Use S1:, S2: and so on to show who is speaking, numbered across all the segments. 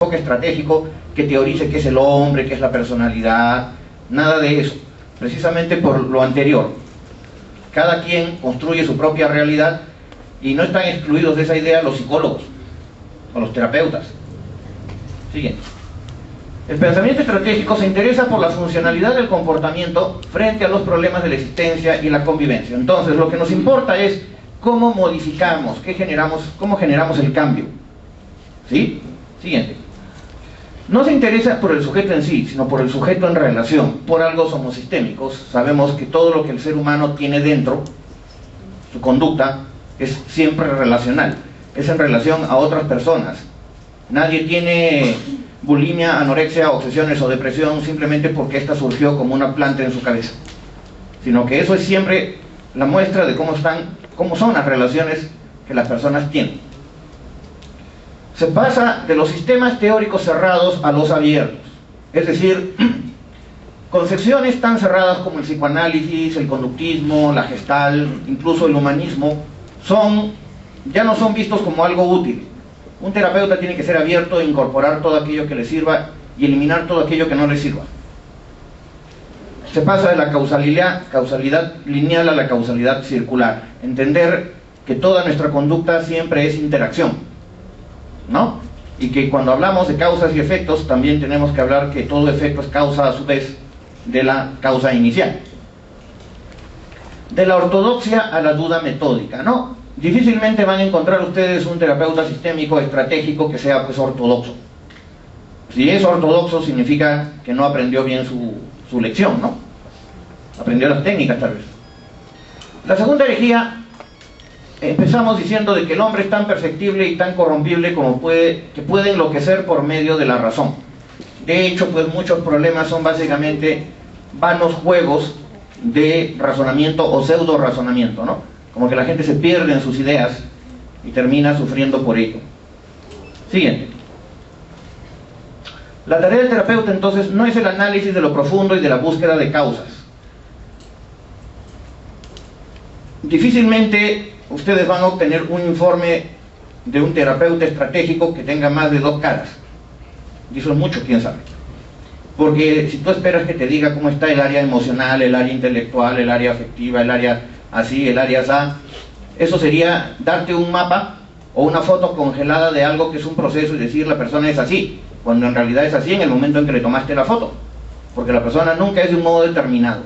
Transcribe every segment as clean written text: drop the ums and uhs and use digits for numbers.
S1: enfoque estratégico que teorice qué es el hombre, qué es la personalidad, nada de eso, precisamente por lo anterior. Cada quien construye su propia realidad y no están excluidos de esa idea los psicólogos o los terapeutas. Siguiente. El pensamiento estratégico se interesa por la funcionalidad del comportamiento frente a los problemas de la existencia y la convivencia. Entonces, lo que nos importa es cómo modificamos, cómo generamos el cambio. ¿Sí? Siguiente. No se interesa por el sujeto en sí, sino por el sujeto en relación. Por algo somos sistémicos. Sabemos que todo lo que el ser humano tiene dentro, su conducta, es siempre relacional. Es en relación a otras personas. Nadie tiene bulimia, anorexia, obsesiones o depresión simplemente porque ésta surgió como una planta en su cabeza. Sino que eso es siempre la muestra de cómo son las relaciones que las personas tienen. Se pasa de los sistemas teóricos cerrados a los abiertos. Es decir, concepciones tan cerradas como el psicoanálisis, el conductismo, la Gestalt, incluso el humanismo, ya no son vistos como algo útil. Un terapeuta tiene que ser abierto e incorporar todo aquello que le sirva y eliminar todo aquello que no le sirva. Se pasa de la causalidad lineal a la causalidad circular. Entender que toda nuestra conducta siempre es interacción, ¿no? Y que cuando hablamos de causas y efectos también tenemos que hablar que todo efecto es causa a su vez de la causa inicial. De la ortodoxia a la duda metódica, ¿no? Difícilmente van a encontrar ustedes un terapeuta sistémico estratégico que sea pues ortodoxo. Si es ortodoxo significa que no aprendió bien su lección, ¿no? Aprendió las técnicas tal vez. La segunda herejía, empezamos diciendo de que el hombre es tan perfectible y tan corrompible como que puede enloquecer por medio de la razón. De hecho, pues muchos problemas son básicamente vanos juegos de razonamiento o pseudo razonamiento, ¿no? Como que la gente se pierde en sus ideas y termina sufriendo por ello. Siguiente. La tarea del terapeuta entonces no es el análisis de lo profundo y de la búsqueda de causas. Difícilmente ustedes van a obtener un informe de un terapeuta estratégico que tenga más de 2 caras. Y eso es mucho, quién sabe. Porque si tú esperas que te diga cómo está el área emocional, el área intelectual, el área afectiva, el área así, el área asá, eso sería darte un mapa o una foto congelada de algo que es un proceso y decir la persona es así, cuando en realidad es así en el momento en que le tomaste la foto, porque la persona nunca es de un modo determinado.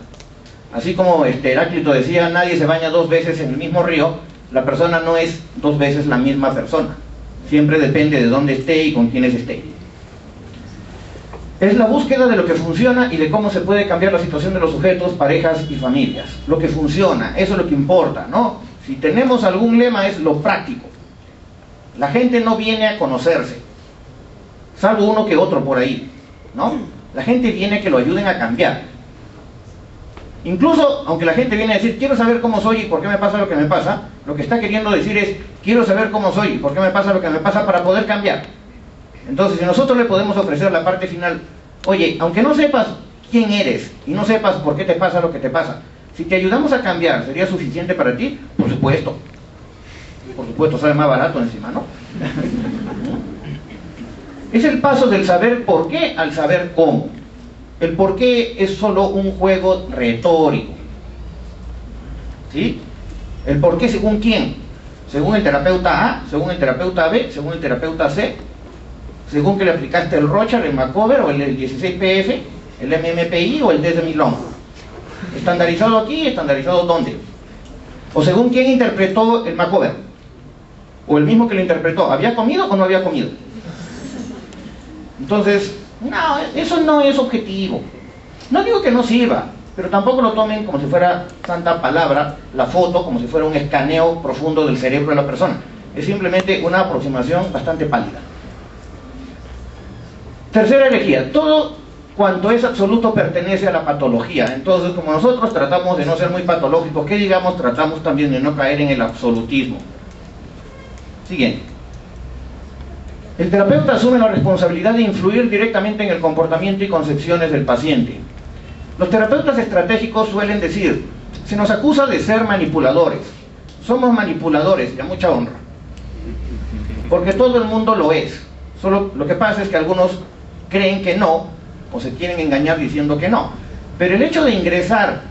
S1: Así como Heráclito decía, nadie se baña 2 veces en el mismo río, la persona no es 2 veces la misma persona, siempre depende de dónde esté y con quiénes esté. Es la búsqueda de lo que funciona y de cómo se puede cambiar la situación de los sujetos, parejas y familias. Lo que funciona, eso es lo que importa, ¿no? Si tenemos algún lema es lo práctico. La gente no viene a conocerse, salvo uno que otro por ahí, ¿no? La gente viene a que lo ayuden a cambiar. Incluso, aunque la gente viene a decir, quiero saber cómo soy y por qué me pasa lo que me pasa, lo que está queriendo decir es, quiero saber cómo soy y por qué me pasa lo que me pasa para poder cambiar. Entonces, si nosotros le podemos ofrecer la parte final, oye, aunque no sepas quién eres y no sepas por qué te pasa lo que te pasa, si te ayudamos a cambiar, ¿sería suficiente para ti? Por supuesto. Por supuesto, sale más barato encima, ¿no? Es el paso del saber por qué al saber cómo. El por qué es solo un juego retórico. ¿Sí? El por qué según quién. Según el terapeuta A, según el terapeuta B, según el terapeuta C, según que le aplicaste el Rochard, el Macover o el 16PF, el MMPI o el test de Milón. Estandarizado aquí, estandarizado ¿dónde? O según quién interpretó el Macover. O el mismo que lo interpretó, ¿había comido o no había comido? Entonces, no, eso no es objetivo. No digo que no sirva, pero tampoco lo tomen como si fuera santa palabra, la foto, como si fuera un escaneo profundo del cerebro de la persona. Es simplemente una aproximación bastante pálida. Tercera herejía, todo cuanto es absoluto pertenece a la patología. Entonces, como nosotros tratamos de no ser muy patológicos, que digamos, tratamos también de no caer en el absolutismo. Siguiente. El terapeuta asume la responsabilidad de influir directamente en el comportamiento y concepciones del paciente. Los terapeutas estratégicos suelen decir, se nos acusa de ser manipuladores. Somos manipuladores, y a mucha honra. Porque todo el mundo lo es. Solo lo que pasa es que algunos creen que no, o se quieren engañar diciendo que no. Pero el hecho de ingresar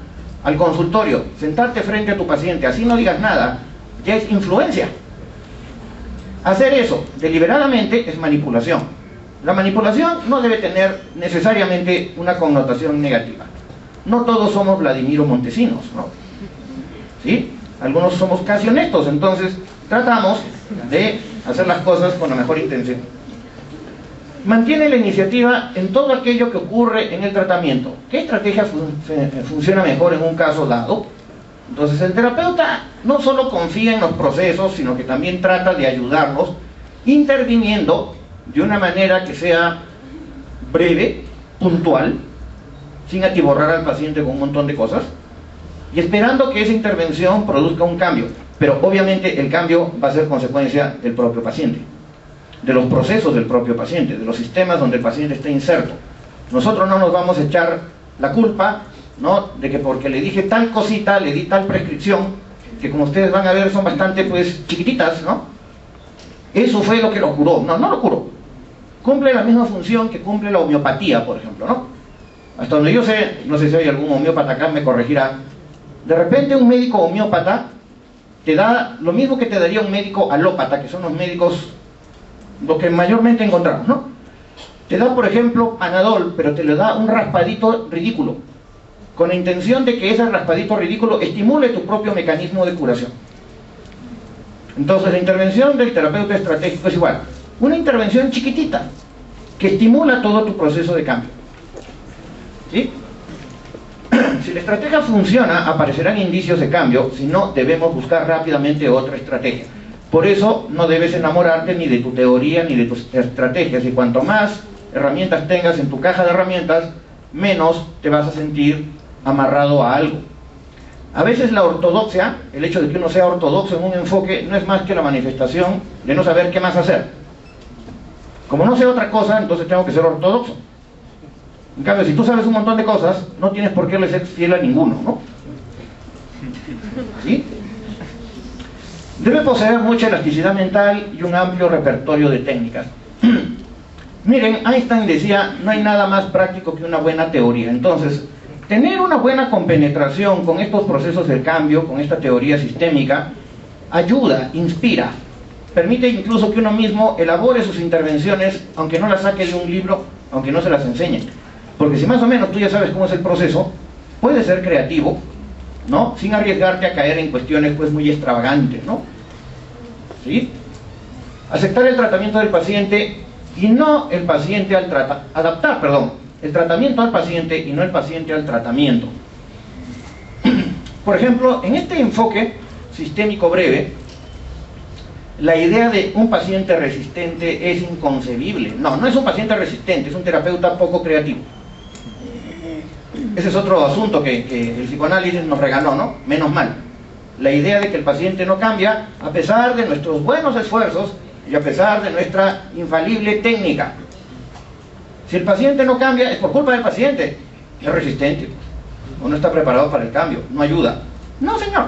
S1: al consultorio, sentarte frente a tu paciente, así no digas nada, ya es influencia. Hacer eso deliberadamente es manipulación. La manipulación no debe tener necesariamente una connotación negativa. No todos somos Vladimiro Montesinos, ¿no? ¿Sí? Algunos somos casi honestos, entonces tratamos de hacer las cosas con la mejor intención. Mantiene la iniciativa en todo aquello que ocurre en el tratamiento. ¿Qué estrategia funciona mejor en un caso dado? Entonces el terapeuta no solo confía en los procesos, sino que también trata de ayudarlos, interviniendo de una manera que sea breve, puntual, sin atiborrar al paciente con un montón de cosas, y esperando que esa intervención produzca un cambio. Pero obviamente el cambio va a ser consecuencia del propio paciente, de los procesos del propio paciente, de los sistemas donde el paciente está inserto. Nosotros no nos vamos a echar la culpa, ¿no?, de que porque le dije tal cosita, le di tal prescripción, que como ustedes van a ver son bastante pues chiquititas, ¿no? Eso fue lo que lo curó. No, no lo curó. Cumple la misma función que cumple la homeopatía, por ejemplo, ¿no? Hasta donde yo sé, no sé si hay algún homeópata acá, me corregirá. De repente un médico homeópata te da lo mismo que te daría un médico alópata, que son los médicos, lo que mayormente encontramos, ¿no? Te da, por ejemplo, Panadol, pero te le da un raspadito ridículo, con la intención de que ese raspadito ridículo estimule tu propio mecanismo de curación. Entonces la intervención del terapeuta estratégico es igual, una intervención chiquitita, que estimula todo tu proceso de cambio. ¿Sí? Si la estrategia funciona, aparecerán indicios de cambio, si no, debemos buscar rápidamente otra estrategia. Por eso no debes enamorarte ni de tu teoría ni de tus estrategias, y cuanto más herramientas tengas en tu caja de herramientas, menos te vas a sentir amarrado a algo. A veces la ortodoxia, el hecho de que uno sea ortodoxo en un enfoque, no es más que la manifestación de no saber qué más hacer. Como no sé otra cosa, entonces tengo que ser ortodoxo. En cambio, si tú sabes un montón de cosas, no tienes por qué ser fiel a ninguno, ¿no? ¿Sí? Debe poseer mucha elasticidad mental y un amplio repertorio de técnicas. Miren, Einstein decía, no hay nada más práctico que una buena teoría. Entonces, tener una buena compenetración con estos procesos del cambio, con esta teoría sistémica, ayuda, inspira, permite incluso que uno mismo elabore sus intervenciones, aunque no las saque de un libro, aunque no se las enseñe. Porque si más o menos tú ya sabes cómo es el proceso, puedes ser creativo, ¿no?, sin arriesgarte a caer en cuestiones pues muy extravagantes, ¿no? ¿Sí? Aceptar el tratamiento del paciente y no el paciente al adaptar, perdón, el tratamiento al paciente y no el paciente al tratamiento. Por ejemplo, en este enfoque sistémico breve, la idea de un paciente resistente es inconcebible. No, no es un paciente resistente, es un terapeuta poco creativo. Ese es otro asunto que el psicoanálisis nos regaló, ¿no? Menos mal. La idea de que el paciente no cambia a pesar de nuestros buenos esfuerzos y a pesar de nuestra infalible técnica. Si el paciente no cambia, es por culpa del paciente. Es resistente, o no está preparado para el cambio, no ayuda. No, señor.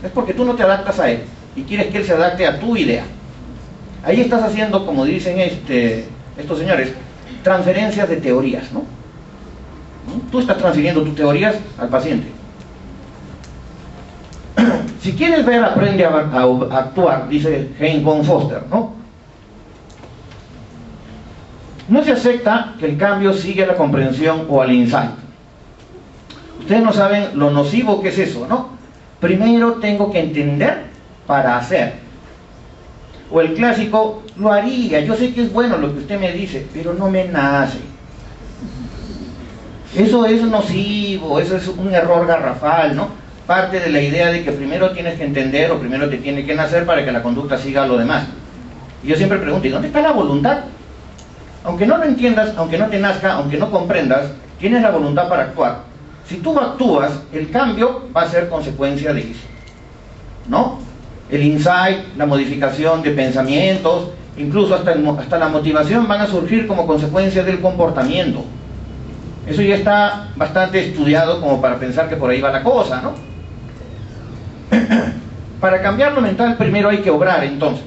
S1: Es porque tú no te adaptas a él y quieres que él se adapte a tu idea. Ahí estás haciendo, como dicen estos señores, transferencias de teorías, ¿no? Tú estás transfiriendo tus teorías al paciente. Si quieres ver, aprende a actuar, dice Hein von Foster, ¿no? No se acepta que el cambio sigue a la comprensión o al insight. Ustedes no saben lo nocivo que es eso, ¿no? Primero tengo que entender para hacer. O el clásico, lo haría, yo sé que es bueno lo que usted me dice, pero no me nace. Eso es nocivo, eso es un error garrafal, ¿no? Parte de la idea de que primero tienes que entender o primero te tiene que nacer para que la conducta siga a lo demás. Y yo siempre pregunto, ¿y dónde está la voluntad? Aunque no lo entiendas, aunque no te nazca, aunque no comprendas, tienes la voluntad para actuar. Si tú actúas, el cambio va a ser consecuencia de eso, ¿no? El insight, la modificación de pensamientos, incluso hasta la motivación van a surgir como consecuencia del comportamiento. Eso ya está bastante estudiado como para pensar que por ahí va la cosa, ¿no? Para cambiar lo mental primero hay que obrar, entonces.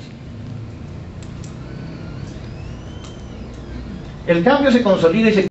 S1: El cambio se consolida y se